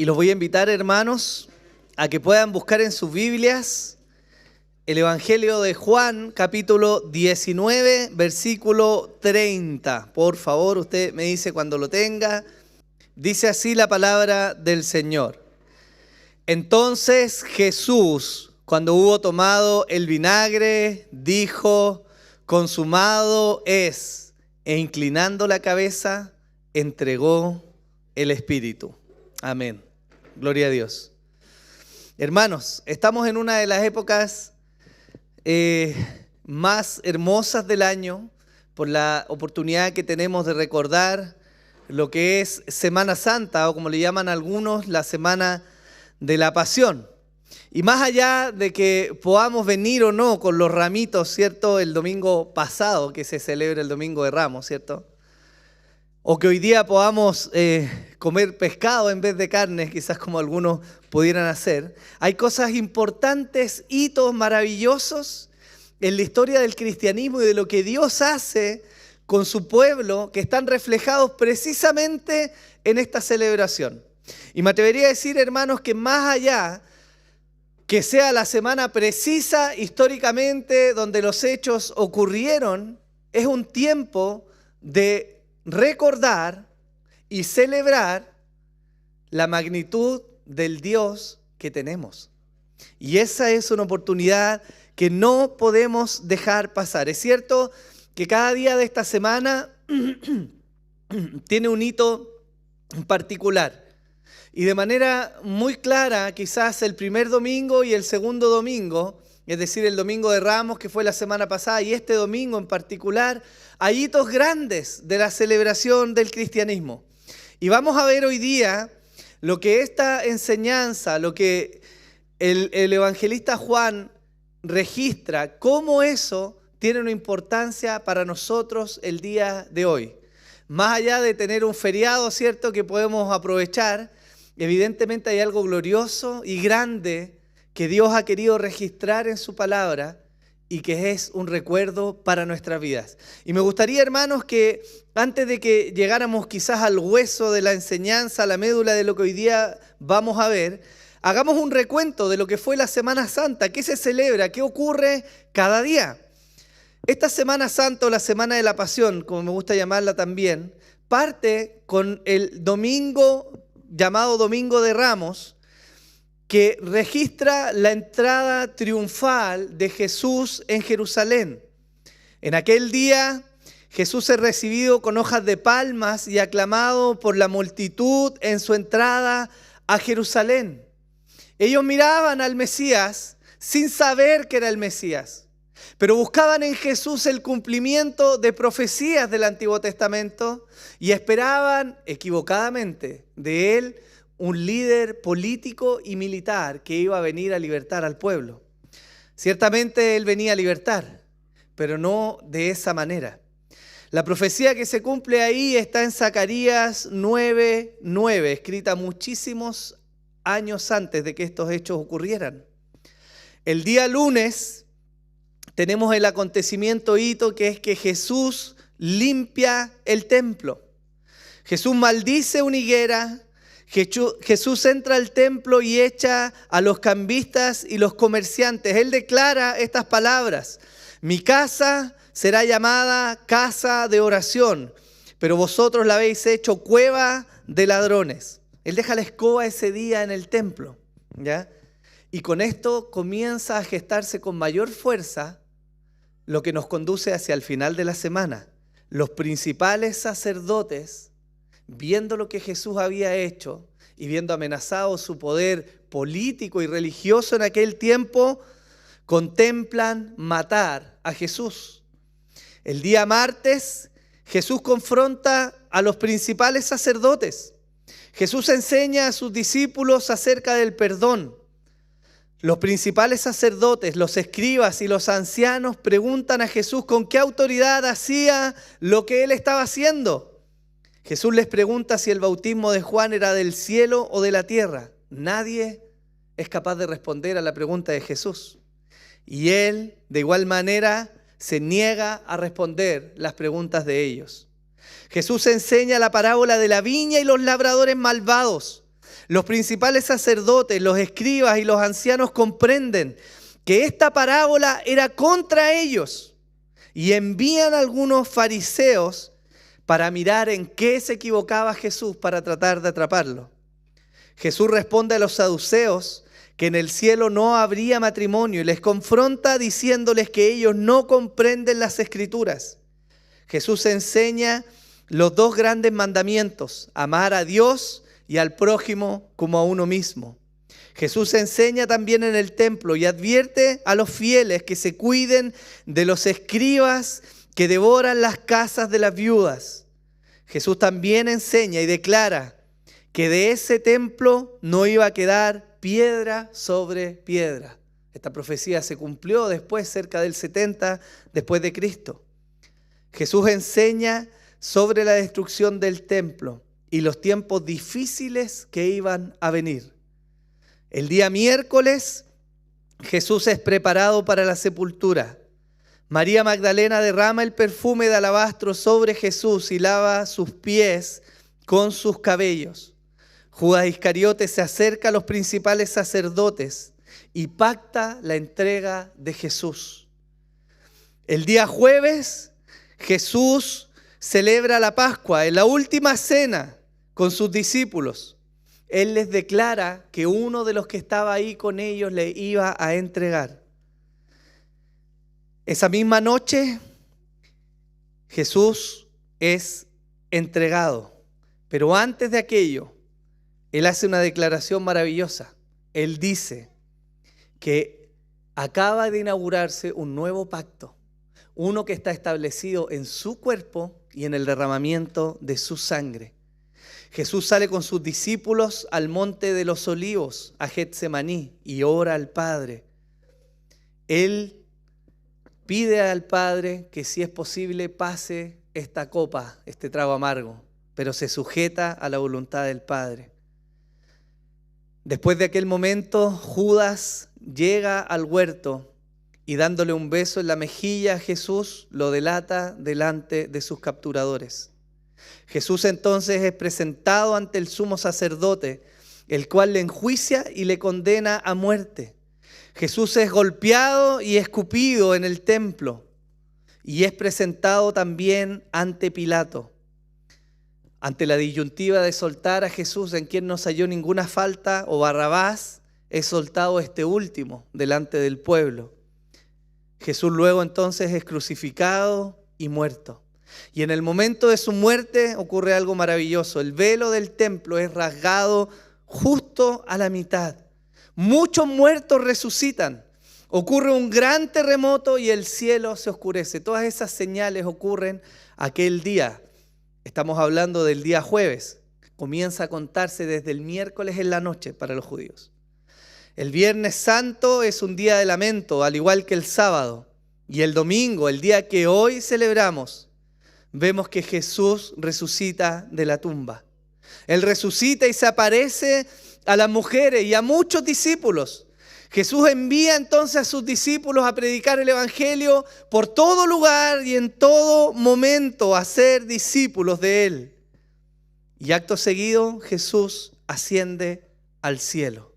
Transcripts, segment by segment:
Y los voy a invitar, hermanos, a que puedan buscar en sus Biblias el Evangelio de Juan, capítulo 19, versículo 30. Por favor, usted me dice cuando lo tenga. Dice así la palabra del Señor. Entonces Jesús, cuando hubo tomado el vinagre, dijo: consumado es, e inclinando la cabeza, entregó el Espíritu. Amén. Gloria a Dios. Hermanos, estamos en una de las épocas más hermosas del año por la oportunidad que tenemos de recordar lo que es Semana Santa, o como le llaman algunos, la Semana de la Pasión. Y más allá de que podamos venir o no con los ramitos, ¿cierto?, el domingo pasado, que se celebra el Domingo de Ramos, ¿cierto?, o que hoy día podamos comer pescado en vez de carne, quizás como algunos pudieran hacer. Hay cosas importantes, hitos maravillosos en la historia del cristianismo y de lo que Dios hace con su pueblo, que están reflejados precisamente en esta celebración. Y me atrevería a decir, hermanos, que más allá que sea la semana precisa históricamente donde los hechos ocurrieron, es un tiempo de recordar y celebrar la magnitud del Dios que tenemos. Y esa es una oportunidad que no podemos dejar pasar. Es cierto que cada día de esta semana tiene un hito particular. Y de manera muy clara, quizás el primer domingo y el segundo domingo, es decir, el Domingo de Ramos, que fue la semana pasada, y este domingo en particular, hay hitos grandes de la celebración del cristianismo. Y vamos a ver hoy día lo que esta enseñanza, lo que el evangelista Juan registra, cómo eso tiene una importancia para nosotros el día de hoy. Más allá de tener un feriado, ¿cierto?, que podemos aprovechar, evidentemente hay algo glorioso y grande que Dios ha querido registrar en su palabra y que es un recuerdo para nuestras vidas. Y me gustaría, hermanos, que antes de que llegáramos quizás al hueso de la enseñanza, a la médula de lo que hoy día vamos a ver, hagamos un recuento de lo que fue la Semana Santa, qué se celebra, qué ocurre cada día. Esta Semana Santa, o la Semana de la Pasión, como me gusta llamarla también, parte con el domingo llamado Domingo de Ramos, que registra la entrada triunfal de Jesús en Jerusalén. En aquel día Jesús es recibido con hojas de palmas y aclamado por la multitud en su entrada a Jerusalén. Ellos miraban al Mesías sin saber que era el Mesías, pero buscaban en Jesús el cumplimiento de profecías del Antiguo Testamento y esperaban equivocadamente de él un líder político y militar que iba a venir a libertar al pueblo. Ciertamente él venía a libertar, pero no de esa manera. La profecía que se cumple ahí está en Zacarías 9:9, escrita muchísimos años antes de que estos hechos ocurrieran. El día lunes tenemos el acontecimiento hito, que es que Jesús limpia el templo. Jesús maldice una higuera. Jesús entra al templo y echa a los cambistas y los comerciantes. Él declara estas palabras: mi casa será llamada casa de oración, pero vosotros la habéis hecho cueva de ladrones. Él deja la escoba ese día en el templo, ¿ya? Y con esto comienza a gestarse con mayor fuerza lo que nos conduce hacia el final de la semana. Los principales sacerdotes, viendo lo que Jesús había hecho y viendo amenazado su poder político y religioso en aquel tiempo, contemplan matar a Jesús. El día martes, Jesús confronta a los principales sacerdotes. Jesús enseña a sus discípulos acerca del perdón. Los principales sacerdotes, los escribas y los ancianos preguntan a Jesús con qué autoridad hacía lo que él estaba haciendo. Jesús les pregunta si el bautismo de Juan era del cielo o de la tierra. Nadie es capaz de responder a la pregunta de Jesús. Y él, de igual manera, se niega a responder las preguntas de ellos. Jesús enseña la parábola de la viña y los labradores malvados. Los principales sacerdotes, los escribas y los ancianos comprenden que esta parábola era contra ellos y envían a algunos fariseos para mirar en qué se equivocaba Jesús para tratar de atraparlo. Jesús responde a los saduceos que en el cielo no habría matrimonio y les confronta diciéndoles que ellos no comprenden las Escrituras. Jesús enseña los dos grandes mandamientos: amar a Dios y al prójimo como a uno mismo. Jesús enseña también en el templo y advierte a los fieles que se cuiden de los escribas que devoran las casas de las viudas. Jesús también enseña y declara que de ese templo no iba a quedar piedra sobre piedra. Esta profecía se cumplió después, cerca del 70 después de Cristo. Jesús enseña sobre la destrucción del templo y los tiempos difíciles que iban a venir. El día miércoles, Jesús es preparado para la sepultura. María Magdalena derrama el perfume de alabastro sobre Jesús y lava sus pies con sus cabellos. Judas Iscariote se acerca a los principales sacerdotes y pacta la entrega de Jesús. El día jueves, Jesús celebra la Pascua en la última cena con sus discípulos. Él les declara que uno de los que estaba ahí con ellos le iba a entregar. Esa misma noche, Jesús es entregado. Pero antes de aquello, Él hace una declaración maravillosa. Él dice que acaba de inaugurarse un nuevo pacto, uno que está establecido en su cuerpo y en el derramamiento de su sangre. Jesús sale con sus discípulos al monte de los olivos, a Getsemaní, y ora al Padre. Él pide al Padre que, si es posible, pase esta copa, este trago amargo, pero se sujeta a la voluntad del Padre. Después de aquel momento, Judas llega al huerto y, dándole un beso en la mejilla a Jesús, lo delata delante de sus capturadores. Jesús entonces es presentado ante el sumo sacerdote, el cual le enjuicia y le condena a muerte. Jesús es golpeado y escupido en el templo y es presentado también ante Pilato. Ante la disyuntiva de soltar a Jesús, en quien no se halló ninguna falta, o Barrabás, es soltado este último delante del pueblo. Jesús luego entonces es crucificado y muerto. Y en el momento de su muerte ocurre algo maravilloso. El velo del templo es rasgado justo a la mitad. Muchos muertos resucitan. Ocurre un gran terremoto y el cielo se oscurece. Todas esas señales ocurren aquel día. Estamos hablando del día jueves. Comienza a contarse desde el miércoles en la noche para los judíos. El Viernes Santo es un día de lamento, al igual que el sábado. Y el domingo, el día que hoy celebramos, vemos que Jesús resucita de la tumba. Él resucita y se aparece a las mujeres y a muchos discípulos. Jesús envía entonces a sus discípulos a predicar el evangelio por todo lugar y en todo momento, a ser discípulos de Él. Y acto seguido, Jesús asciende al cielo.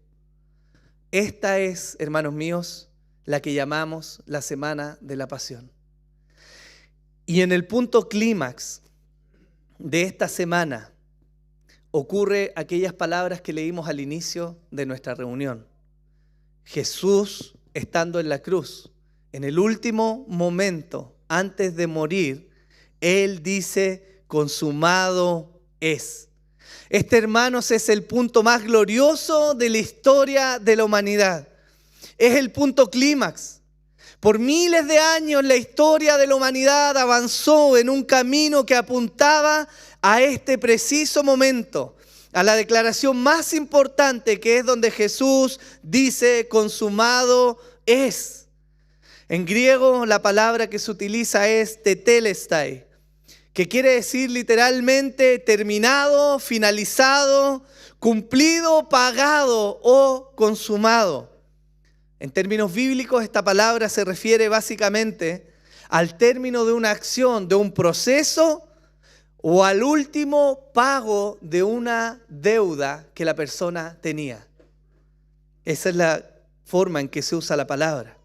Esta es, hermanos míos, la que llamamos la Semana de la Pasión. Y en el punto clímax de esta semana ocurre aquellas palabras que leímos al inicio de nuestra reunión. Jesús, estando en la cruz, en el último momento, antes de morir, Él dice: consumado es. Este, hermanos, es el punto más glorioso de la historia de la humanidad. Es el punto clímax. Por miles de años la historia de la humanidad avanzó en un camino que apuntaba a este preciso momento, a la declaración más importante, que es donde Jesús dice: consumado es. En griego la palabra que se utiliza es tetelestai, que quiere decir literalmente terminado, finalizado, cumplido, pagado o consumado. En términos bíblicos, esta palabra se refiere básicamente al término de una acción, de un proceso o al último pago de una deuda que la persona tenía. Esa es la forma en que se usa la palabra.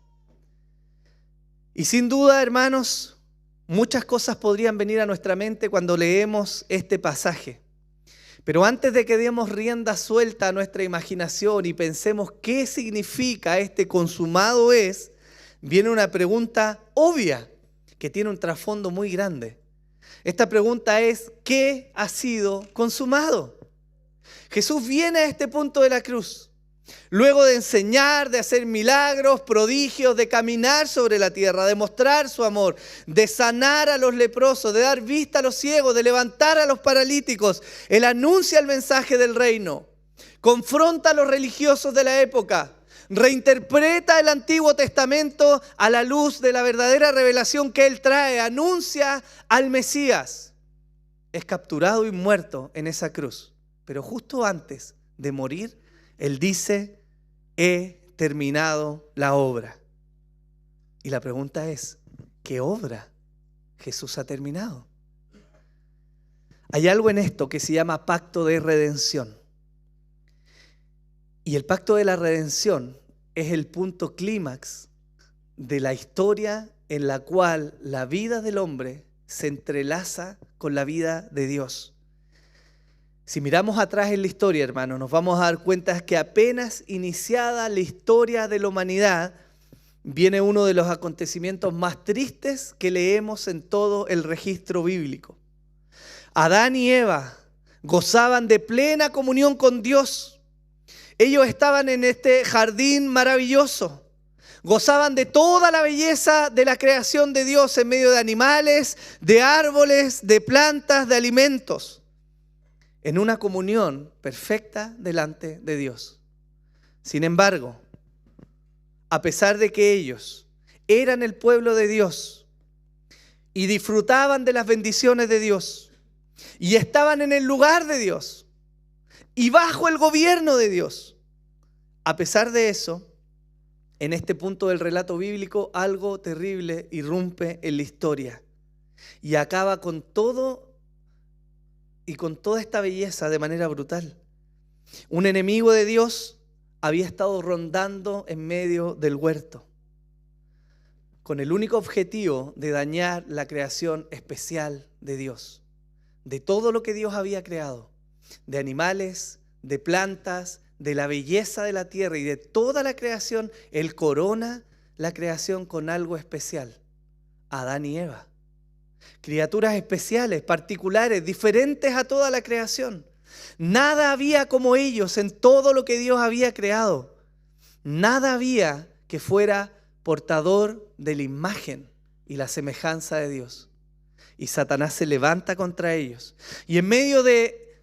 Y sin duda, hermanos, muchas cosas podrían venir a nuestra mente cuando leemos este pasaje. Pero antes de que demos rienda suelta a nuestra imaginación y pensemos qué significa este consumado es, viene una pregunta obvia que tiene un trasfondo muy grande. Esta pregunta es: ¿qué ha sido consumado? Jesús viene a este punto de la cruz. Luego de enseñar, de hacer milagros, prodigios, de caminar sobre la tierra, de mostrar su amor, de sanar a los leprosos, de dar vista a los ciegos, de levantar a los paralíticos, Él anuncia el mensaje del reino, confronta a los religiosos de la época, reinterpreta el Antiguo Testamento a la luz de la verdadera revelación que Él trae, anuncia al Mesías. Es capturado y muerto en esa cruz, pero justo antes de morir, Él dice: he terminado la obra. Y la pregunta es: ¿qué obra Jesús ha terminado? Hay algo en esto que se llama pacto de redención. Y el pacto de la redención es el punto clímax de la historia en la cual la vida del hombre se entrelaza con la vida de Dios. Si miramos atrás en la historia, hermanos, nos vamos a dar cuenta que apenas iniciada la historia de la humanidad, viene uno de los acontecimientos más tristes que leemos en todo el registro bíblico. Adán y Eva gozaban de plena comunión con Dios. Ellos estaban en este jardín maravilloso. Gozaban de toda la belleza de la creación de Dios en medio de animales, de árboles, de plantas, de alimentos. En una comunión perfecta delante de Dios. Sin embargo, a pesar de que ellos eran el pueblo de Dios y disfrutaban de las bendiciones de Dios y estaban en el lugar de Dios y bajo el gobierno de Dios, a pesar de eso, en este punto del relato bíblico, algo terrible irrumpe en la historia y acaba con todo y con toda esta belleza de manera brutal. Un enemigo de Dios había estado rondando en medio del huerto con el único objetivo de dañar la creación especial de Dios, de todo lo que Dios había creado, de animales, de plantas, de la belleza de la tierra y de toda la creación. Él corona la creación con algo especial: Adán y Eva. Criaturas especiales, particulares, diferentes a toda la creación. Nada había como ellos en todo lo que Dios había creado. Nada había que fuera portador de la imagen y la semejanza de Dios. Y Satanás se levanta contra ellos. Y en medio de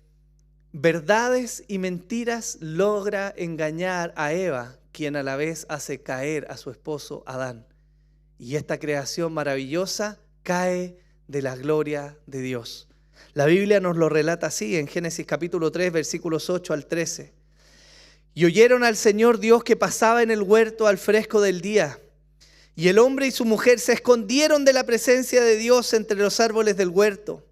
verdades y mentiras logra engañar a Eva, quien a la vez hace caer a su esposo Adán. Y esta creación maravillosa cae de la gloria de Dios. La Biblia nos lo relata así en Génesis capítulo 3, versículos 8 al 13. Y oyeron al Señor Dios que pasaba en el huerto al fresco del día. Y el hombre y su mujer se escondieron de la presencia de Dios entre los árboles del huerto.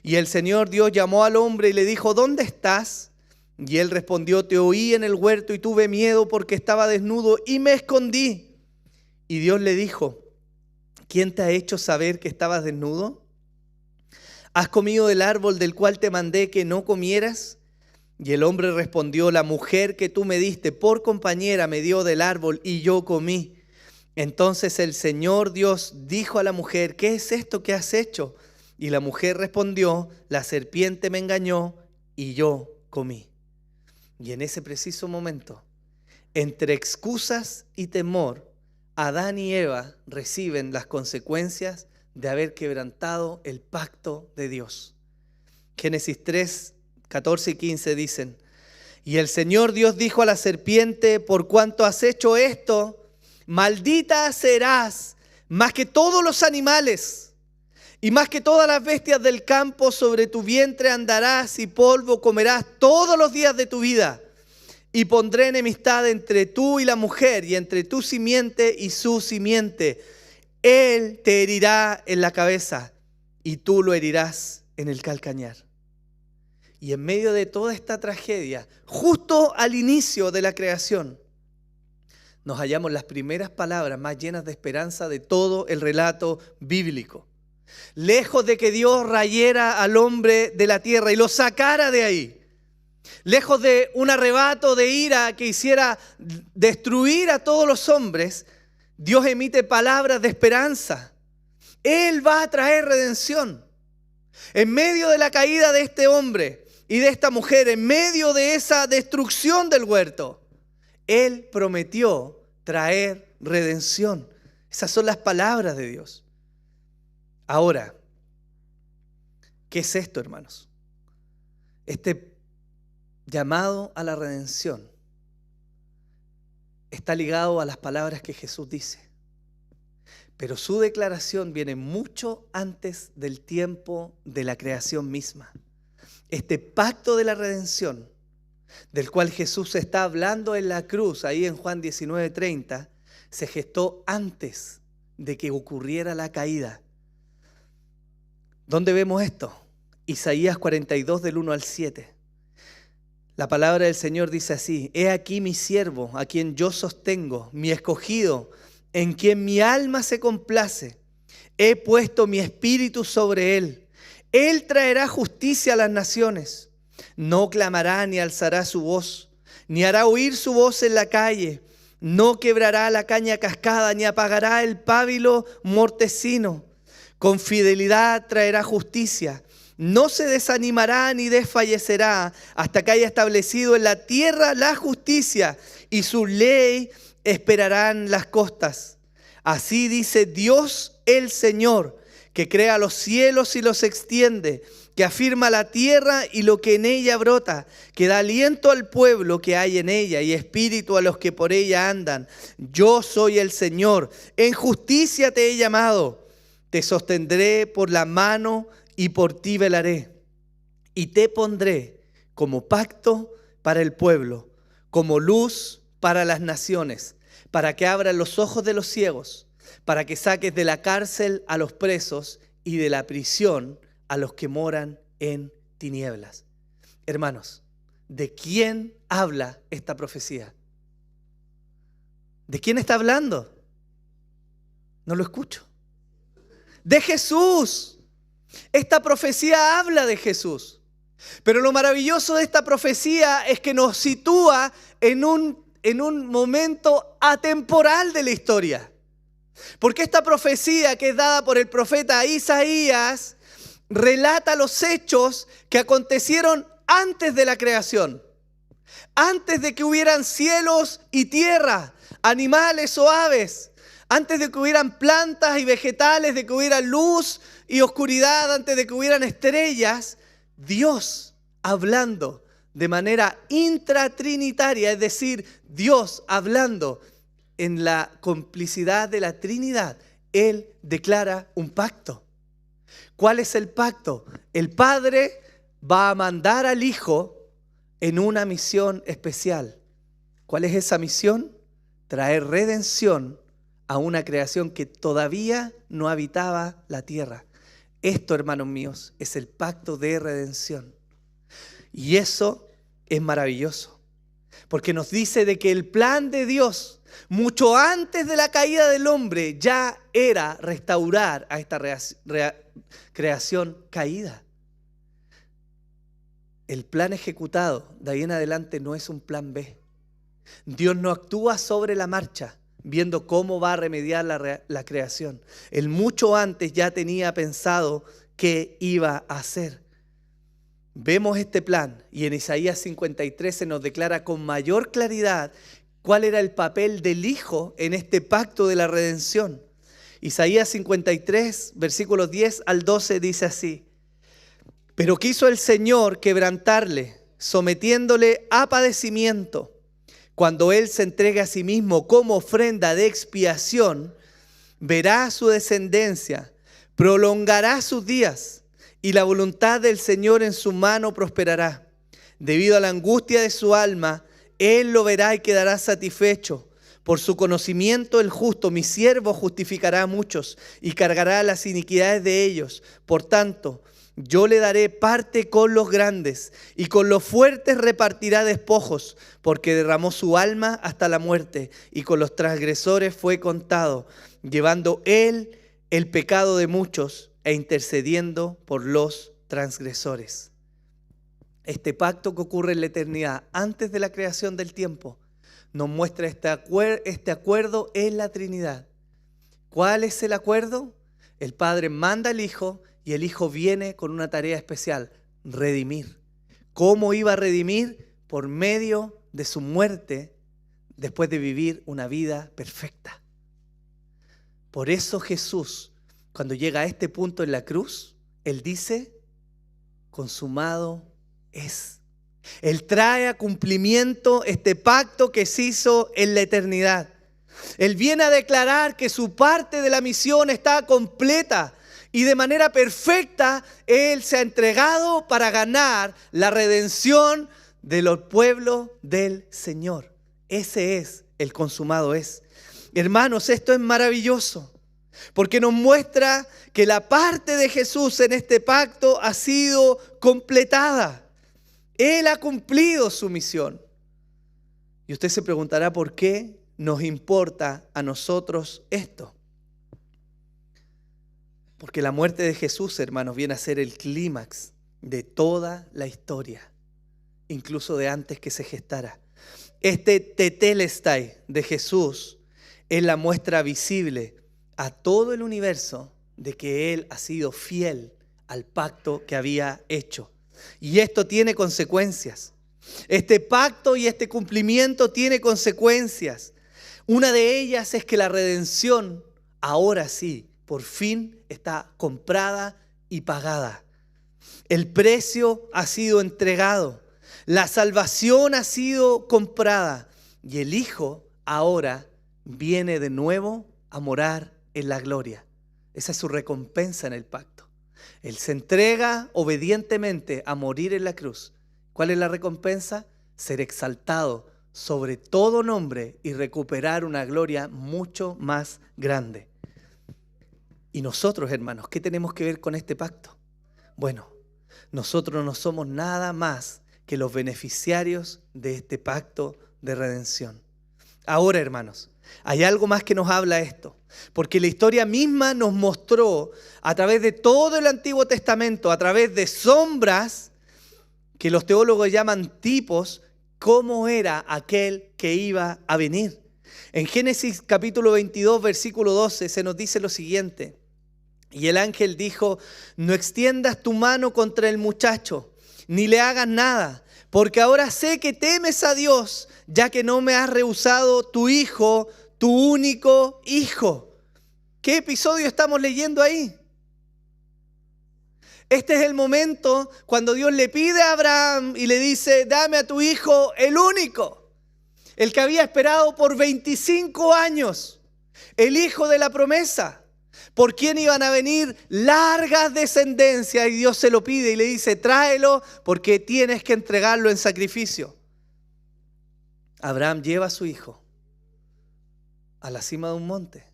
Y el Señor Dios llamó al hombre y le dijo: ¿dónde estás? Y él respondió: te oí en el huerto y tuve miedo porque estaba desnudo y me escondí. Y Dios le dijo: ¿quién te ha hecho saber que estabas desnudo? ¿Has comido del árbol del cual te mandé que no comieras? Y el hombre respondió: la mujer que tú me diste por compañera me dio del árbol y yo comí. Entonces el Señor Dios dijo a la mujer: ¿qué es esto que has hecho? Y la mujer respondió: la serpiente me engañó y yo comí. Y en ese preciso momento, entre excusas y temor, Adán y Eva reciben las consecuencias de haber quebrantado el pacto de Dios. Génesis 3, 14 y 15 dicen: y el Señor Dios dijo a la serpiente: por cuanto has hecho esto, maldita serás más que todos los animales y más que todas las bestias del campo. Sobre tu vientre andarás y polvo comerás todos los días de tu vida. Y pondré enemistad entre tú y la mujer, y entre tu simiente y su simiente. Él te herirá en la cabeza y tú lo herirás en el calcañar. Y en medio de toda esta tragedia, justo al inicio de la creación, nos hallamos las primeras palabras más llenas de esperanza de todo el relato bíblico. Lejos de que Dios rayera al hombre de la tierra y lo sacara de ahí, lejos de un arrebato de ira que hiciera destruir a todos los hombres, Dios emite palabras de esperanza. Él va a traer redención. En medio de la caída de este hombre y de esta mujer, en medio de esa destrucción del huerto, Él prometió traer redención. Esas son las palabras de Dios. Ahora, ¿qué es esto, hermanos? Este llamado a la redención está ligado a las palabras que Jesús dice. Pero su declaración viene mucho antes del tiempo de la creación misma. Este pacto de la redención, del cual Jesús está hablando en la cruz, ahí en Juan 19:30, se gestó antes de que ocurriera la caída. ¿Dónde vemos esto? Isaías 42, del 1 al 7. La palabra del Señor dice así: He aquí mi siervo, a quien yo sostengo, mi escogido, en quien mi alma se complace. He puesto mi espíritu sobre él. Él traerá justicia a las naciones. No clamará ni alzará su voz, ni hará oír su voz en la calle. No quebrará la caña cascada, ni apagará el pábilo mortecino. Con fidelidad traerá justicia. No se desanimará ni desfallecerá hasta que haya establecido en la tierra la justicia, y su ley esperarán las costas. Así dice Dios el Señor, que crea los cielos y los extiende, que afirma la tierra y lo que en ella brota, que da aliento al pueblo que hay en ella y espíritu a los que por ella andan. Yo soy el Señor, en justicia te he llamado. Te sostendré por la mano y por ti velaré. Y te pondré como pacto para el pueblo, como luz para las naciones, para que abran los ojos de los ciegos, para que saques de la cárcel a los presos y de la prisión a los que moran en tinieblas. Hermanos, ¿de quién habla esta profecía? ¿De quién está hablando? No lo escucho. De Jesús. Esta profecía habla de Jesús. Pero lo maravilloso de esta profecía es que nos sitúa en un momento atemporal de la historia. Porque esta profecía, que es dada por el profeta Isaías, relata los hechos que acontecieron antes de la creación. Antes de que hubieran cielos y tierra, animales o aves. Antes de que hubieran plantas y vegetales, de que hubiera luz y oscuridad, antes de que hubieran estrellas, Dios hablando de manera intratrinitaria, es decir, Dios hablando en la complicidad de la Trinidad, Él declara un pacto. ¿Cuál es el pacto? El Padre va a mandar al Hijo en una misión especial. ¿Cuál es esa misión? Traer redención a una creación que todavía no habitaba la tierra. Esto, hermanos míos, es el pacto de redención. Y eso es maravilloso, porque nos dice de que el plan de Dios, mucho antes de la caída del hombre, ya era restaurar a esta creación caída. El plan ejecutado de ahí en adelante no es un plan B. Dios no actúa sobre la marcha, viendo cómo va a remediar la creación. Él mucho antes ya tenía pensado qué iba a hacer. Vemos este plan y en Isaías 53 se nos declara con mayor claridad cuál era el papel del Hijo en este pacto de la redención. Isaías 53, versículos 10 al 12 dice así: Pero quiso el Señor quebrantarle, sometiéndole a padecimiento. Cuando Él se entregue a sí mismo como ofrenda de expiación, verá su descendencia, prolongará sus días, y la voluntad del Señor en su mano prosperará. Debido a la angustia de su alma, Él lo verá y quedará satisfecho. Por su conocimiento el justo, mi siervo, justificará a muchos y cargará las iniquidades de ellos. Por tanto, yo le daré parte con los grandes, y con los fuertes repartirá despojos, porque derramó su alma hasta la muerte, y con los transgresores fue contado, llevando él el pecado de muchos e intercediendo por los transgresores. Este pacto que ocurre en la eternidad, antes de la creación del tiempo, nos muestra este acuerdo en la Trinidad. ¿Cuál es el acuerdo? El Padre manda al Hijo y el Hijo viene con una tarea especial: redimir. ¿Cómo iba a redimir? Por medio de su muerte, después de vivir una vida perfecta. Por eso Jesús, cuando llega a este punto en la cruz, Él dice: consumado es. Él trae a cumplimiento este pacto que se hizo en la eternidad. Él viene a declarar que su parte de la misión está completa y de manera perfecta Él se ha entregado para ganar la redención de los pueblos del Señor. Ese es el consumado es. Hermanos, esto es maravilloso porque nos muestra que la parte de Jesús en este pacto ha sido completada. Él ha cumplido su misión. Y usted se preguntará por qué nos importa a nosotros esto. Porque la muerte de Jesús, hermanos, viene a ser el clímax de toda la historia, incluso de antes que se gestara. Este tetelestai de Jesús es la muestra visible a todo el universo de que Él ha sido fiel al pacto que había hecho. Y esto tiene consecuencias. Este pacto y este cumplimiento tiene consecuencias. Una de ellas es que la redención, ahora sí, por fin está comprada y pagada. El precio ha sido entregado. La salvación ha sido comprada. Y el Hijo ahora viene de nuevo a morar en la gloria. Esa es su recompensa en el pacto. Él se entrega obedientemente a morir en la cruz. ¿Cuál es la recompensa? Ser exaltado sobre todo nombre y recuperar una gloria mucho más grande. Y nosotros, hermanos, ¿qué tenemos que ver con este pacto? Bueno, nosotros no somos nada más que los beneficiarios de este pacto de redención. Ahora, hermanos, hay algo más que nos habla esto, porque la historia misma nos mostró a través de todo el Antiguo Testamento, a través de sombras, que los teólogos llaman tipos, cómo era aquel que iba a venir. En Génesis capítulo 22, versículo 12, se nos dice lo siguiente: y el ángel dijo: no extiendas tu mano contra el muchacho, ni le hagas nada, porque ahora sé que temes a Dios, ya que no me has rehusado tu hijo, tu único hijo. ¿Qué episodio estamos leyendo ahí? Este es el momento cuando Dios le pide a Abraham y le dice: dame a tu hijo el único, el que había esperado por 25 años, el hijo de la promesa, por quien iban a venir largas descendencias, y Dios se lo pide y le dice: tráelo porque tienes que entregarlo en sacrificio. Abraham lleva a su hijo a la cima de un monte,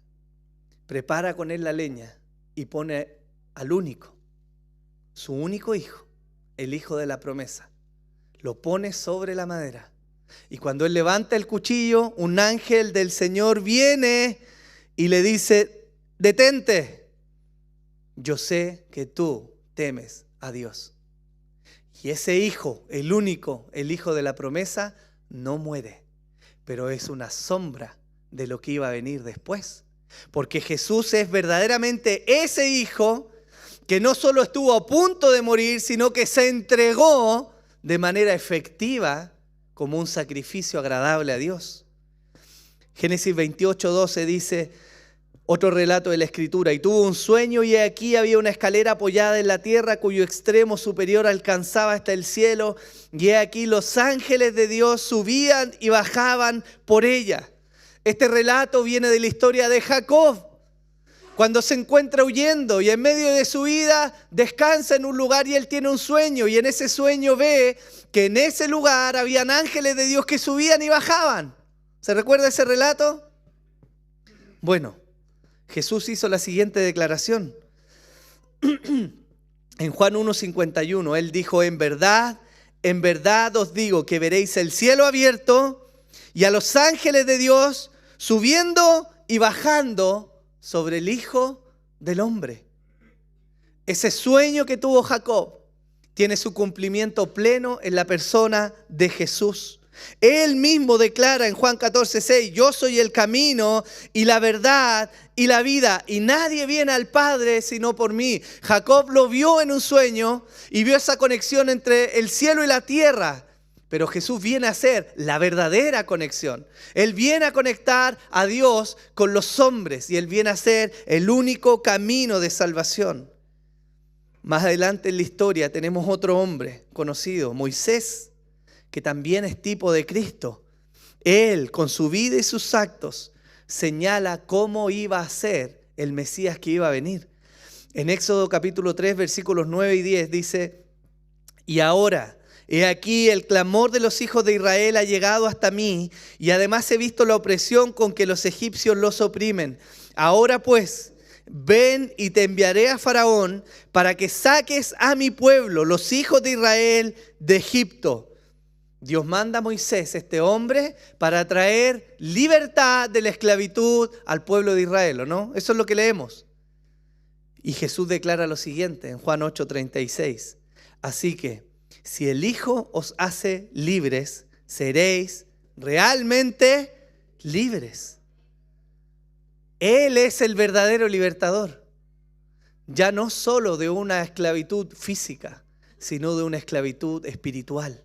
prepara con él la leña y pone al único, su único hijo, el hijo de la promesa. Lo pone sobre la madera. Y cuando él levanta el cuchillo, un ángel del Señor viene y le dice: detente, yo sé que tú temes a Dios. Y ese hijo, el único, el hijo de la promesa, no muere, pero es una sombra de lo que iba a venir después. Porque Jesús es verdaderamente ese hijo que no solo estuvo a punto de morir, sino que se entregó de manera efectiva como un sacrificio agradable a Dios. Génesis 28:12 dice, otro relato de la Escritura: y tuvo un sueño, y aquí había una escalera apoyada en la tierra, cuyo extremo superior alcanzaba hasta el cielo, y aquí los ángeles de Dios subían y bajaban por ella. Este relato viene de la historia de Jacob, cuando se encuentra huyendo y en medio de su vida descansa en un lugar y él tiene un sueño, y en ese sueño ve que en ese lugar habían ángeles de Dios que subían y bajaban. ¿Se recuerda ese relato? Bueno, Jesús hizo la siguiente declaración. En Juan 1:51, Él dijo, en verdad os digo que veréis el cielo abierto y a los ángeles de Dios subiendo y bajando sobre el Hijo del Hombre. Ese sueño que tuvo Jacob tiene su cumplimiento pleno en la persona de Jesús. Él mismo declara en Juan 14:6, yo soy el camino y la verdad y la vida, y nadie viene al Padre sino por mí. Jacob lo vio en un sueño y vio esa conexión entre el cielo y la tierra. Pero Jesús viene a ser la verdadera conexión. Él viene a conectar a Dios con los hombres y Él viene a ser el único camino de salvación. Más adelante en la historia tenemos otro hombre conocido, Moisés, que también es tipo de Cristo. Él, con su vida y sus actos, señala cómo iba a ser el Mesías que iba a venir. En Éxodo capítulo 3, versículos 9 y 10 dice, y ahora, he aquí el clamor de los hijos de Israel ha llegado hasta mí, y además he visto la opresión con que los egipcios los oprimen. Ahora pues, ven y te enviaré a Faraón para que saques a mi pueblo, los hijos de Israel, de Egipto. Dios manda a Moisés, este hombre, para traer libertad de la esclavitud al pueblo de Israel, ¿o no? Eso es lo que leemos. Y Jesús declara lo siguiente en Juan 8:36. Así que, si el Hijo os hace libres, seréis realmente libres. Él es el verdadero libertador. Ya no solo de una esclavitud física, sino de una esclavitud espiritual.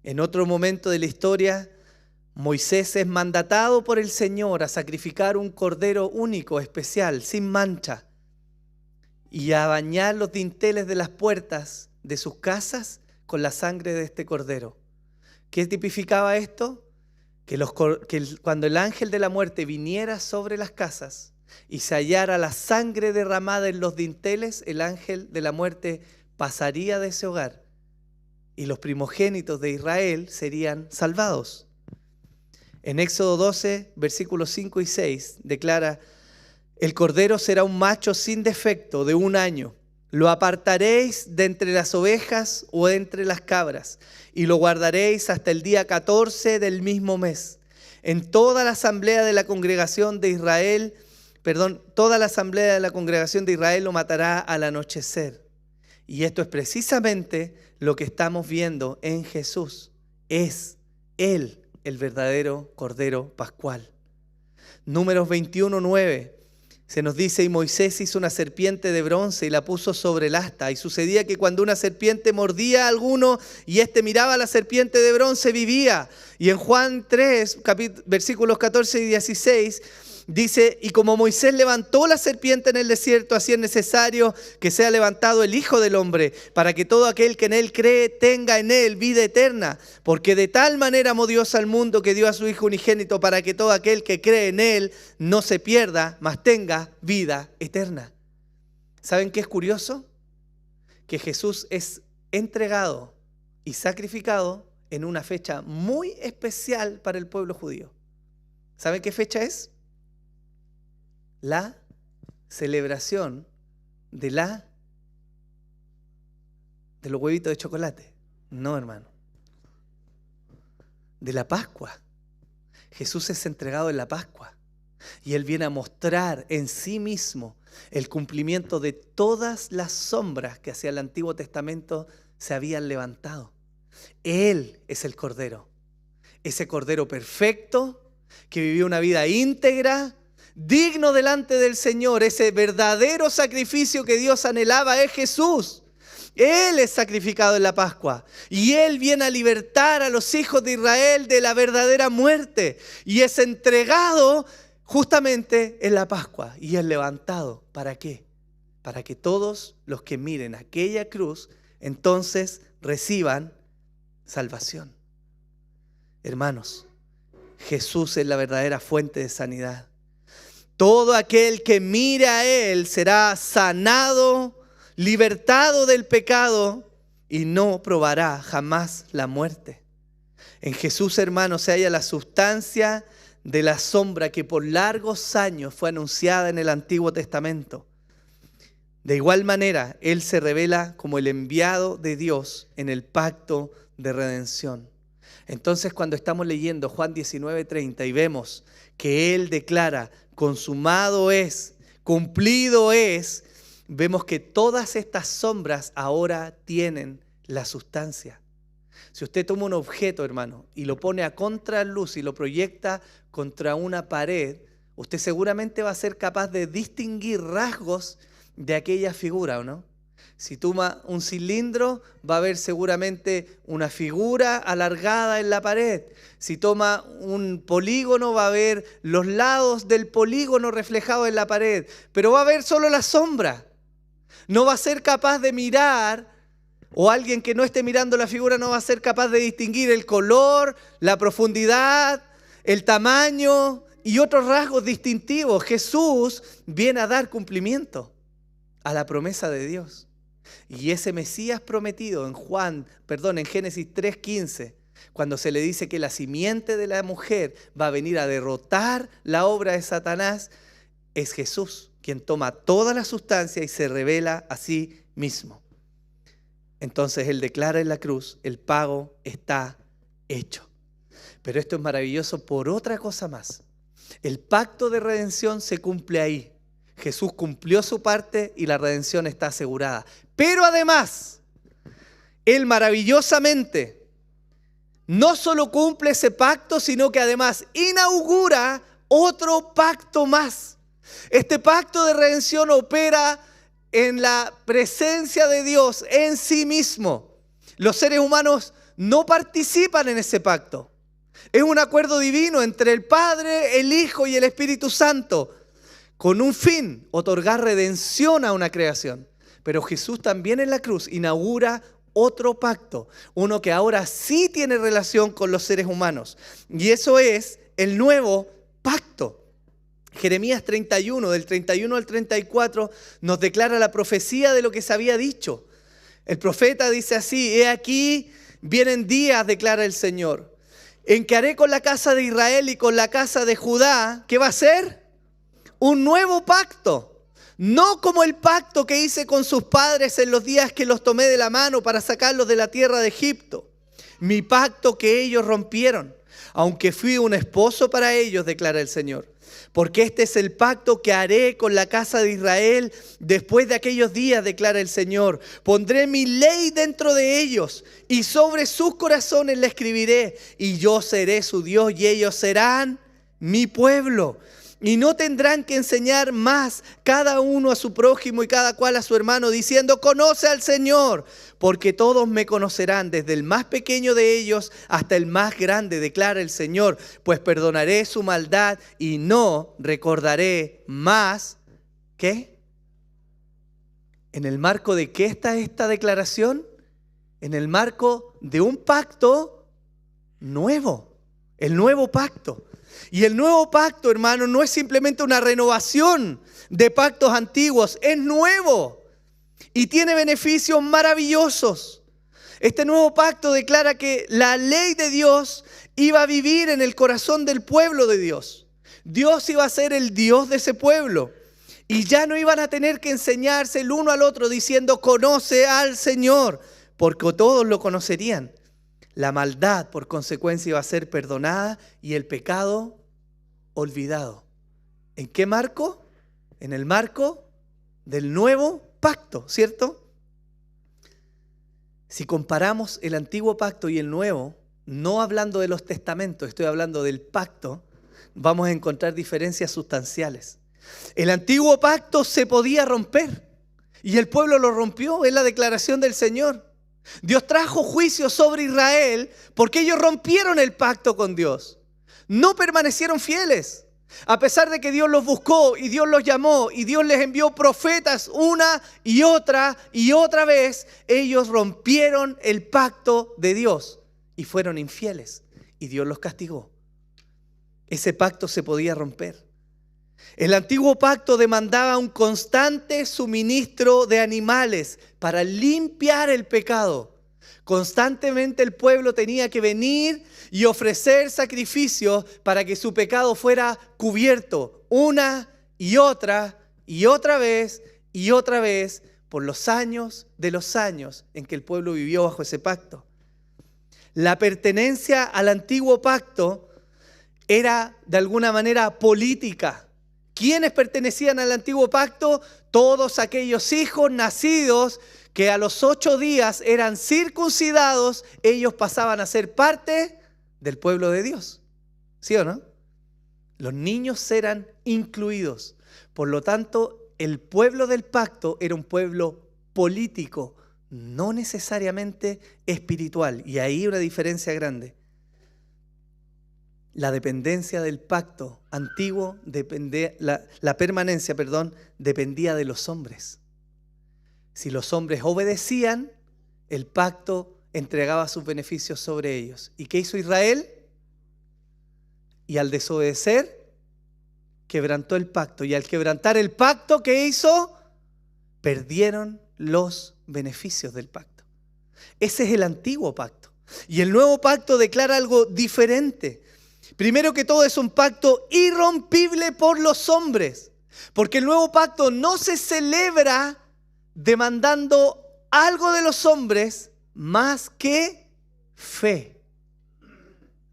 En otro momento de la historia, Moisés es mandatado por el Señor a sacrificar un cordero único, especial, sin mancha, y a bañar los dinteles de las puertas de sus casas con la sangre de este cordero. ¿Qué tipificaba esto? Que cuando el ángel de la muerte viniera sobre las casas y se hallara la sangre derramada en los dinteles, el ángel de la muerte pasaría de ese hogar y los primogénitos de Israel serían salvados. En Éxodo 12, versículos 5 y 6, declara, el cordero será un macho sin defecto de 1 año. Lo apartaréis de entre las ovejas o entre las cabras, y lo guardaréis hasta el día 14 del mismo mes. En toda la asamblea de la congregación de Israel, toda la asamblea de la congregación de Israel lo matará al anochecer. Y esto es precisamente lo que estamos viendo en Jesús. Es Él el verdadero Cordero Pascual. Números 21:9 se nos dice, y Moisés hizo una serpiente de bronce y la puso sobre el asta. Y sucedía que cuando una serpiente mordía a alguno y éste miraba a la serpiente de bronce, vivía. Y en Juan 3, versículos 14 y 16, dice, y como Moisés levantó la serpiente en el desierto, así es necesario que sea levantado el Hijo del Hombre, para que todo aquel que en él cree tenga en él vida eterna. Porque de tal manera amó Dios al mundo que dio a su Hijo unigénito, para que todo aquel que cree en él no se pierda, mas tenga vida eterna. ¿Saben qué es curioso? Que Jesús es entregado y sacrificado en una fecha muy especial para el pueblo judío. ¿Saben qué fecha es? La celebración de los huevitos de chocolate. No, hermano. De la Pascua. Jesús es entregado en la Pascua. Y Él viene a mostrar en sí mismo el cumplimiento de todas las sombras que hacia el Antiguo Testamento se habían levantado. Él es el Cordero. Ese Cordero perfecto que vivió una vida íntegra, digno delante del Señor. Ese verdadero sacrificio que Dios anhelaba es Jesús. Él es sacrificado en la Pascua y Él viene a libertar a los hijos de Israel de la verdadera muerte y es entregado justamente en la Pascua y es levantado. ¿Para qué? Para que todos los que miren aquella cruz entonces reciban salvación. Hermanos, Jesús es la verdadera fuente de sanidad. Todo aquel que mire a Él será sanado, libertado del pecado y no probará jamás la muerte. En Jesús, hermanos, se halla la sustancia de la sombra que por largos años fue anunciada en el Antiguo Testamento. De igual manera, Él se revela como el enviado de Dios en el pacto de redención. Entonces, cuando estamos leyendo Juan 19:30 y vemos que Él declara, consumado es, cumplido es, vemos que todas estas sombras ahora tienen la sustancia. Si usted toma un objeto, hermano, y lo pone a contraluz y lo proyecta contra una pared, usted seguramente va a ser capaz de distinguir rasgos de aquella figura, ¿o no? Si toma un cilindro, va a haber seguramente una figura alargada en la pared. Si toma un polígono, va a ver los lados del polígono reflejados en la pared. Pero va a ver solo la sombra. No va a ser capaz de mirar, o alguien que no esté mirando la figura no va a ser capaz de distinguir el color, la profundidad, el tamaño y otros rasgos distintivos. Jesús viene a dar cumplimiento a la promesa de Dios. Y ese Mesías prometido en Génesis 3:15, cuando se le dice que la simiente de la mujer va a venir a derrotar la obra de Satanás, es Jesús quien toma toda la sustancia y se revela a sí mismo. Entonces Él declara en la cruz, el pago está hecho. Pero esto es maravilloso por otra cosa más. El pacto de redención se cumple ahí. Jesús cumplió su parte y la redención está asegurada. Pero además, Él maravillosamente no solo cumple ese pacto, sino que además inaugura otro pacto más. Este pacto de redención opera en la presencia de Dios en sí mismo. Los seres humanos no participan en ese pacto. Es un acuerdo divino entre el Padre, el Hijo y el Espíritu Santo, con un fin, otorgar redención a una creación. Pero Jesús también en la cruz inaugura otro pacto, uno que ahora sí tiene relación con los seres humanos. Y eso es el nuevo pacto. Jeremías 31, del 31 al 34, nos declara la profecía de lo que se había dicho. El profeta dice así: he aquí, vienen días, declara el Señor, en que haré con la casa de Israel y con la casa de Judá, ¿qué va a ser? Un nuevo pacto, no como el pacto que hice con sus padres en los días que los tomé de la mano para sacarlos de la tierra de Egipto. Mi pacto que ellos rompieron, aunque fui un esposo para ellos, declara el Señor. Porque este es el pacto que haré con la casa de Israel después de aquellos días, declara el Señor. Pondré mi ley dentro de ellos y sobre sus corazones la escribiré. Y yo seré su Dios y ellos serán mi pueblo. Y no tendrán que enseñar más cada uno a su prójimo y cada cual a su hermano, diciendo: conoce al Señor, porque todos me conocerán, desde el más pequeño de ellos hasta el más grande, declara el Señor. Pues perdonaré su maldad y no recordaré más. ¿Qué? ¿En el marco de qué está esta declaración? En el marco de un pacto nuevo, el nuevo pacto. Y el nuevo pacto, hermano, no es simplemente una renovación de pactos antiguos, es nuevo y tiene beneficios maravillosos. Este nuevo pacto declara que la ley de Dios iba a vivir en el corazón del pueblo de Dios. Dios iba a ser el Dios de ese pueblo y ya no iban a tener que enseñarse el uno al otro diciendo: conoce al Señor, porque todos lo conocerían. La maldad, por consecuencia, iba a ser perdonada y el pecado olvidado. ¿En qué marco? En el marco del nuevo pacto, ¿cierto? Si comparamos el antiguo pacto y el nuevo, no hablando de los testamentos, estoy hablando del pacto, vamos a encontrar diferencias sustanciales. El antiguo pacto se podía romper y el pueblo lo rompió, es la declaración del Señor. Dios trajo juicio sobre Israel porque ellos rompieron el pacto con Dios. No permanecieron fieles. A pesar de que Dios los buscó y Dios los llamó y Dios les envió profetas una y otra vez, ellos rompieron el pacto de Dios y fueron infieles y Dios los castigó. Ese pacto se podía romper. El antiguo pacto demandaba un constante suministro de animales para limpiar el pecado. Constantemente el pueblo tenía que venir y ofrecer sacrificios para que su pecado fuera cubierto una y otra vez y otra vez por los años de los años en que el pueblo vivió bajo ese pacto. La pertenencia al antiguo pacto era de alguna manera política. ¿Quiénes pertenecían al antiguo pacto? Todos aquellos hijos nacidos que a los 8 días eran circuncidados, ellos pasaban a ser parte del pueblo de Dios. ¿Sí o no? Los niños eran incluidos. Por lo tanto, el pueblo del pacto era un pueblo político, no necesariamente espiritual. Y ahí una diferencia grande. La dependencia del pacto antiguo, la permanencia, dependía de los hombres. Si los hombres obedecían, el pacto entregaba sus beneficios sobre ellos. ¿Y qué hizo Israel? Y al desobedecer, quebrantó el pacto. Y al quebrantar el pacto, ¿qué hizo? Perdieron los beneficios del pacto. Ese es el antiguo pacto. Y el nuevo pacto declara algo diferente. Primero que todo, es un pacto irrompible por los hombres. Porque el nuevo pacto no se celebra demandando algo de los hombres más que fe.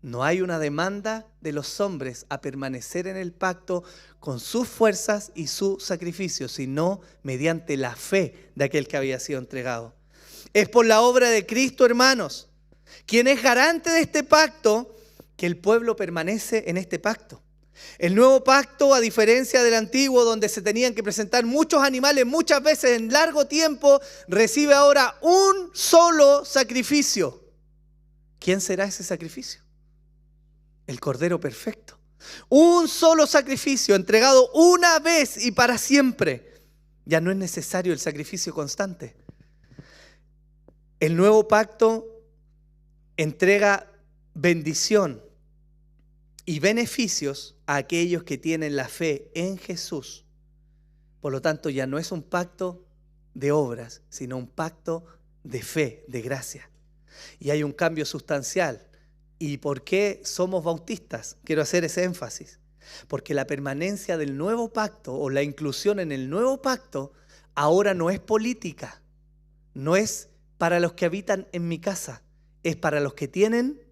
No hay una demanda de los hombres a permanecer en el pacto con sus fuerzas y su sacrificio, sino mediante la fe de aquel que había sido entregado. Es por la obra de Cristo, hermanos, quien es garante de este pacto, que el pueblo permanece en este pacto. El nuevo pacto, a diferencia del antiguo, donde se tenían que presentar muchos animales muchas veces en largo tiempo, recibe ahora un solo sacrificio. ¿Quién será ese sacrificio? El Cordero perfecto. Un solo sacrificio entregado una vez y para siempre. Ya no es necesario el sacrificio constante. El nuevo pacto entrega bendición y beneficios a aquellos que tienen la fe en Jesús. Por lo tanto, ya no es un pacto de obras, sino un pacto de fe, de gracia. Y hay un cambio sustancial. ¿Y por qué somos bautistas? Quiero hacer ese énfasis. Porque la permanencia del nuevo pacto o la inclusión en el nuevo pacto ahora no es política. No es para los que habitan en mi casa. Es para los que tienen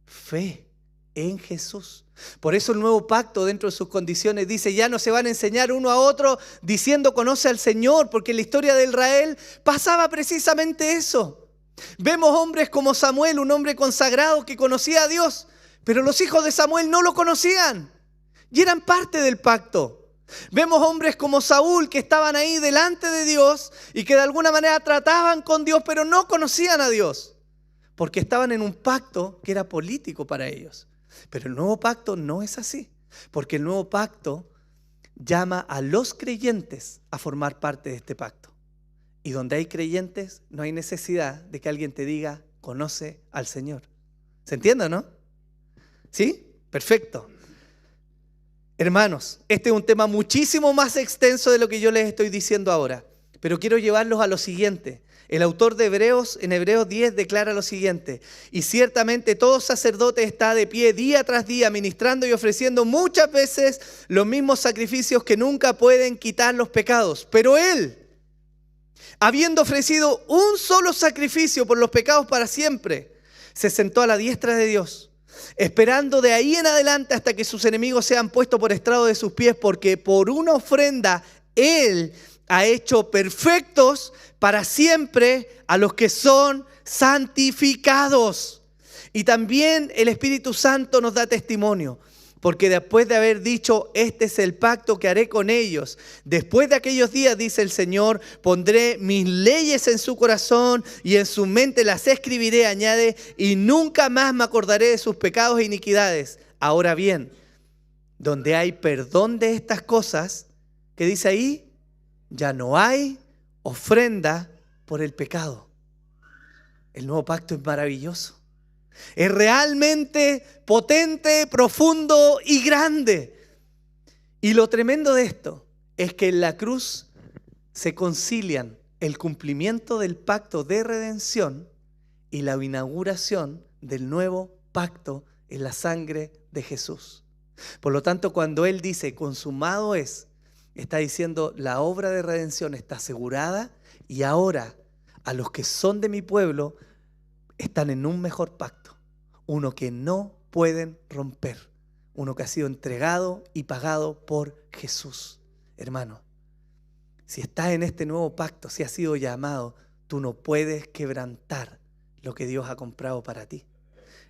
fe en Jesús. Por eso el nuevo pacto, dentro de sus condiciones, dice: ya no se van a enseñar uno a otro diciendo conoce al Señor, porque en la historia de Israel pasaba precisamente eso. Vemos hombres como Samuel, un hombre consagrado que conocía a Dios, pero los hijos de Samuel no lo conocían y eran parte del pacto. Vemos hombres como Saúl que estaban ahí delante de Dios y que de alguna manera trataban con Dios, pero no conocían a Dios, porque estaban en un pacto que era político para ellos. Pero el nuevo pacto no es así, porque el nuevo pacto llama a los creyentes a formar parte de este pacto. Y donde hay creyentes, no hay necesidad de que alguien te diga, conoce al Señor. ¿Se entiende, no? ¿Sí? Perfecto. Hermanos, este es un tema muchísimo más extenso de lo que yo les estoy diciendo ahora. Pero quiero llevarlos a lo siguiente. El autor de Hebreos, en Hebreos 10, declara lo siguiente: y ciertamente todo sacerdote está de pie día tras día, ministrando y ofreciendo muchas veces los mismos sacrificios que nunca pueden quitar los pecados. Pero él, habiendo ofrecido un solo sacrificio por los pecados para siempre, se sentó a la diestra de Dios, esperando de ahí en adelante hasta que sus enemigos sean puestos por estrado de sus pies, porque por una ofrenda Él ha hecho perfectos para siempre a los que son santificados. Y también el Espíritu Santo nos da testimonio. Porque después de haber dicho, este es el pacto que haré con ellos, después de aquellos días, dice el Señor, pondré mis leyes en su corazón y en su mente las escribiré, añade, y nunca más me acordaré de sus pecados e iniquidades. Ahora bien, donde hay perdón de estas cosas, ¿qué dice ahí? Ya no hay ofrenda por el pecado. El nuevo pacto es maravilloso. Es realmente potente, profundo y grande. Y lo tremendo de esto es que en la cruz se concilian el cumplimiento del pacto de redención y la inauguración del nuevo pacto en la sangre de Jesús. Por lo tanto, cuando Él dice consumado es, Está diciendo, la obra de redención está asegurada y ahora a los que son de mi pueblo están en un mejor pacto. Uno que no pueden romper. Uno que ha sido entregado y pagado por Jesús. Hermano, si estás en este nuevo pacto, si has sido llamado, tú no puedes quebrantar lo que Dios ha comprado para ti.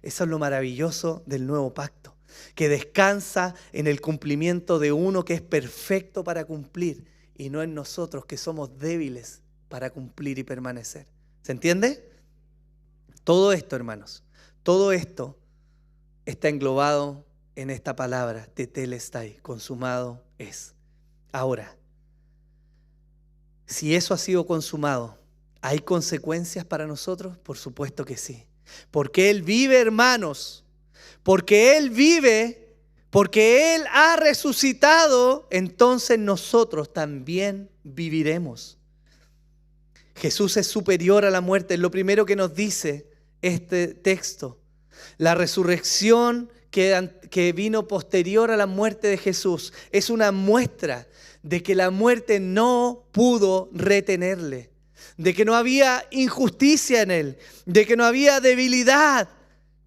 Eso es lo maravilloso del nuevo pacto, que descansa en el cumplimiento de uno que es perfecto para cumplir y no en nosotros que somos débiles para cumplir y permanecer. ¿Se entiende? Todo esto, hermanos, todo esto está englobado en esta palabra, tetelestai, consumado es. Ahora, si eso ha sido consumado, ¿hay consecuencias para nosotros? Por supuesto que sí. Porque Él vive, hermanos. Porque Él vive, porque Él ha resucitado, entonces nosotros también viviremos. Jesús es superior a la muerte. Es lo primero que nos dice este texto. La resurrección que vino posterior a la muerte de Jesús es una muestra de que la muerte no pudo retenerle, de que no había injusticia en Él, de que no había debilidad,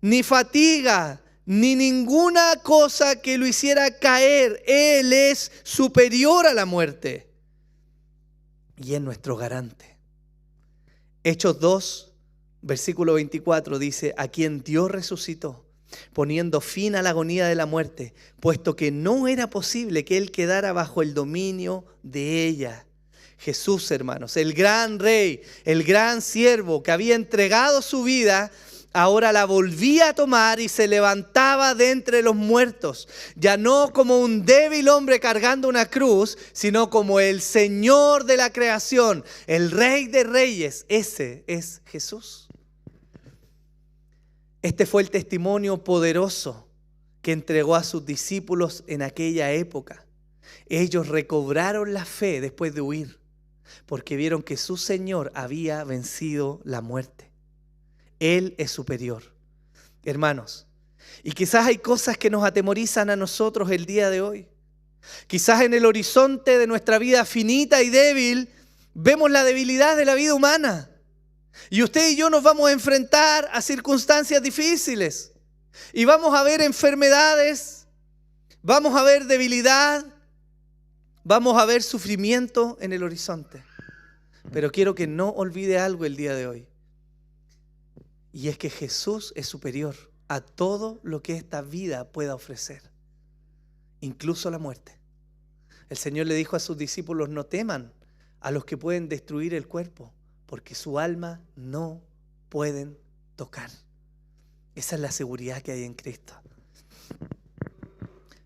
ni fatiga, ni ninguna cosa que lo hiciera caer. Él es superior a la muerte y es nuestro garante. Hechos 2, versículo 24 dice, a quien Dios resucitó, poniendo fin a la agonía de la muerte, puesto que no era posible que Él quedara bajo el dominio de ella. Jesús, hermanos, el gran rey, el gran siervo que había entregado su vida, ahora la volvía a tomar y se levantaba de entre los muertos. Ya no como un débil hombre cargando una cruz, sino como el Señor de la creación, el Rey de Reyes. Ese es Jesús. Este fue el testimonio poderoso que entregó a sus discípulos en aquella época. Ellos recobraron la fe después de huir, porque vieron que su Señor había vencido la muerte. Él es superior. Hermanos, y quizás hay cosas que nos atemorizan a nosotros el día de hoy. Quizás en el horizonte de nuestra vida finita y débil vemos la debilidad de la vida humana. Y usted y yo nos vamos a enfrentar a circunstancias difíciles. Y vamos a ver enfermedades, vamos a ver debilidad, vamos a ver sufrimiento en el horizonte. Pero quiero que no olvide algo el día de hoy. Y es que Jesús es superior a todo lo que esta vida pueda ofrecer, incluso la muerte. El Señor le dijo a sus discípulos, no teman a los que pueden destruir el cuerpo, porque su alma no pueden tocar. Esa es la seguridad que hay en Cristo.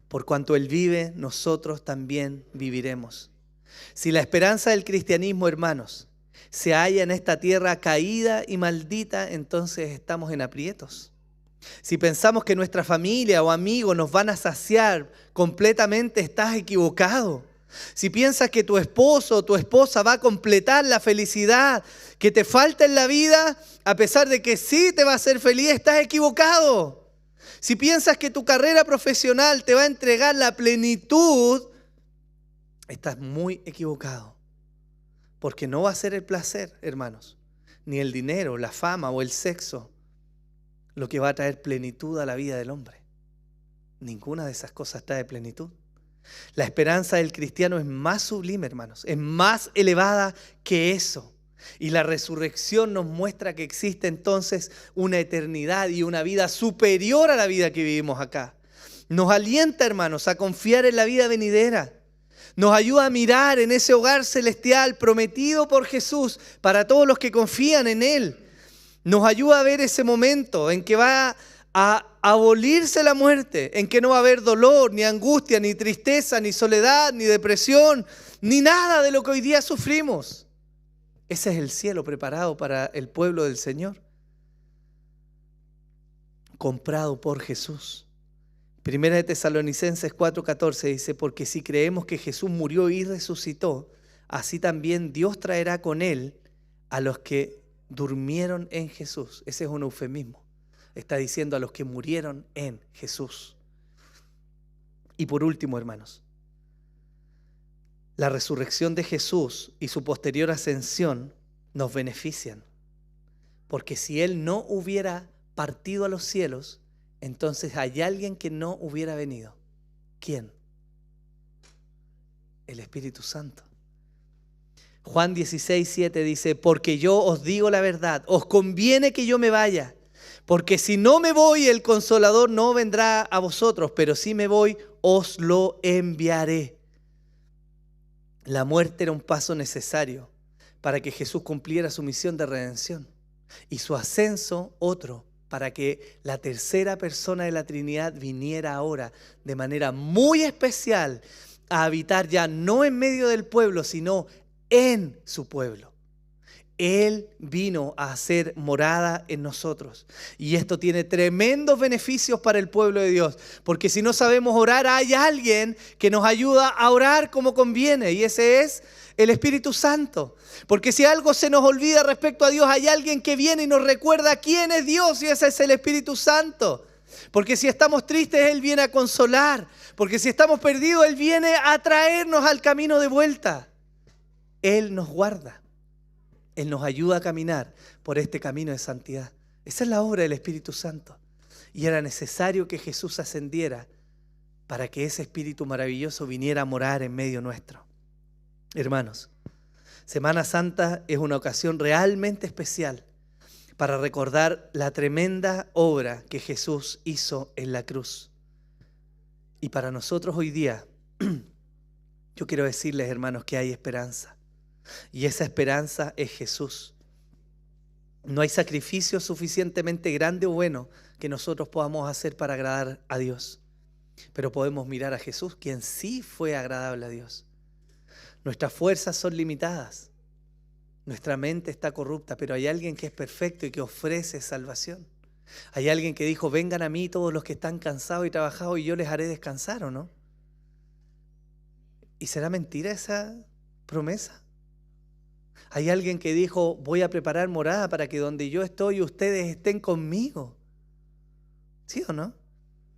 Por cuanto Él vive, nosotros también viviremos. Si la esperanza del cristianismo, hermanos, se halla en esta tierra caída y maldita, entonces estamos en aprietos. Si pensamos que nuestra familia o amigos nos van a saciar completamente, estás equivocado. Si piensas que tu esposo o tu esposa va a completar la felicidad que te falta en la vida, a pesar de que sí te va a hacer feliz, estás equivocado. Si piensas que tu carrera profesional te va a entregar la plenitud, estás muy equivocado. Porque no va a ser el placer, hermanos, ni el dinero, la fama o el sexo lo que va a traer plenitud a la vida del hombre. Ninguna de esas cosas trae plenitud. La esperanza del cristiano es más sublime, hermanos, es más elevada que eso. Y la resurrección nos muestra que existe entonces una eternidad y una vida superior a la vida que vivimos acá. Nos alienta, hermanos, a confiar en la vida venidera. Nos ayuda a mirar en ese hogar celestial prometido por Jesús para todos los que confían en Él. Nos ayuda a ver ese momento en que va a abolirse la muerte, en que no va a haber dolor, ni angustia, ni tristeza, ni soledad, ni depresión, ni nada de lo que hoy día sufrimos. Ese es el cielo preparado para el pueblo del Señor, comprado por Jesús. Primera de Tesalonicenses 4:14 dice, porque si creemos que Jesús murió y resucitó, así también Dios traerá con Él a los que durmieron en Jesús. Ese es un eufemismo. Está diciendo a los que murieron en Jesús. Y por último, hermanos, la resurrección de Jesús y su posterior ascensión nos benefician. Porque si Él no hubiera partido a los cielos, entonces hay alguien que no hubiera venido. ¿Quién? El Espíritu Santo. Juan 16:7 dice, porque yo os digo la verdad, os conviene que yo me vaya, porque si no me voy, el Consolador no vendrá a vosotros, pero si me voy, os lo enviaré. La muerte era un paso necesario para que Jesús cumpliera su misión de redención, y su ascenso otro, para que la tercera persona de la Trinidad viniera ahora de manera muy especial a habitar ya no en medio del pueblo, sino en su pueblo. Él vino a hacer morada en nosotros. Y esto tiene tremendos beneficios para el pueblo de Dios. Porque si no sabemos orar, hay alguien que nos ayuda a orar como conviene. Y ese es el Espíritu Santo. Porque si algo se nos olvida respecto a Dios, hay alguien que viene y nos recuerda quién es Dios. Y ese es el Espíritu Santo. Porque si estamos tristes, Él viene a consolar. Porque si estamos perdidos, Él viene a traernos al camino de vuelta. Él nos guarda. Él nos ayuda a caminar por este camino de santidad. Esa es la obra del Espíritu Santo. Y era necesario que Jesús ascendiera para que ese Espíritu maravilloso viniera a morar en medio nuestro. Hermanos, Semana Santa es una ocasión realmente especial para recordar la tremenda obra que Jesús hizo en la cruz. Y para nosotros hoy día, yo quiero decirles, hermanos, que hay esperanza. Y esa esperanza es Jesús. No hay sacrificio suficientemente grande o bueno que nosotros podamos hacer para agradar a Dios. Pero podemos mirar a Jesús, quien sí fue agradable a Dios. Nuestras fuerzas son limitadas. Nuestra mente está corrupta, pero hay alguien que es perfecto y que ofrece salvación. Hay alguien que dijo, vengan a mí todos los que están cansados y trabajados y yo les haré descansar, ¿o no? ¿Y será mentira esa promesa? Hay alguien que dijo, voy a preparar morada para que donde yo estoy ustedes estén conmigo. ¿Sí o no?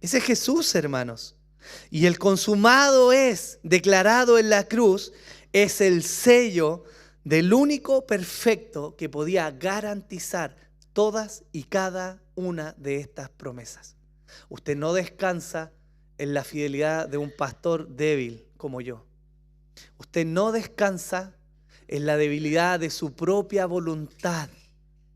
Ese es Jesús, hermanos. Y el consumado es declarado en la cruz, es el sello del único perfecto que podía garantizar todas y cada una de estas promesas. Usted no descansa en la fidelidad de un pastor débil como yo. Usted no descansa en la debilidad de su propia voluntad,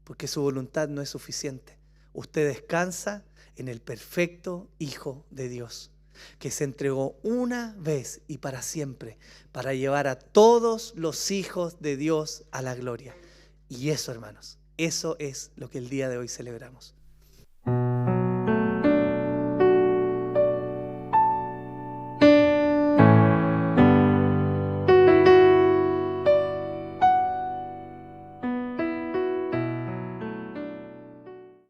porque su voluntad no es suficiente. Usted descansa en el perfecto Hijo de Dios, que se entregó una vez y para siempre para llevar a todos los hijos de Dios a la gloria. Y eso, hermanos, eso es lo que el día de hoy celebramos.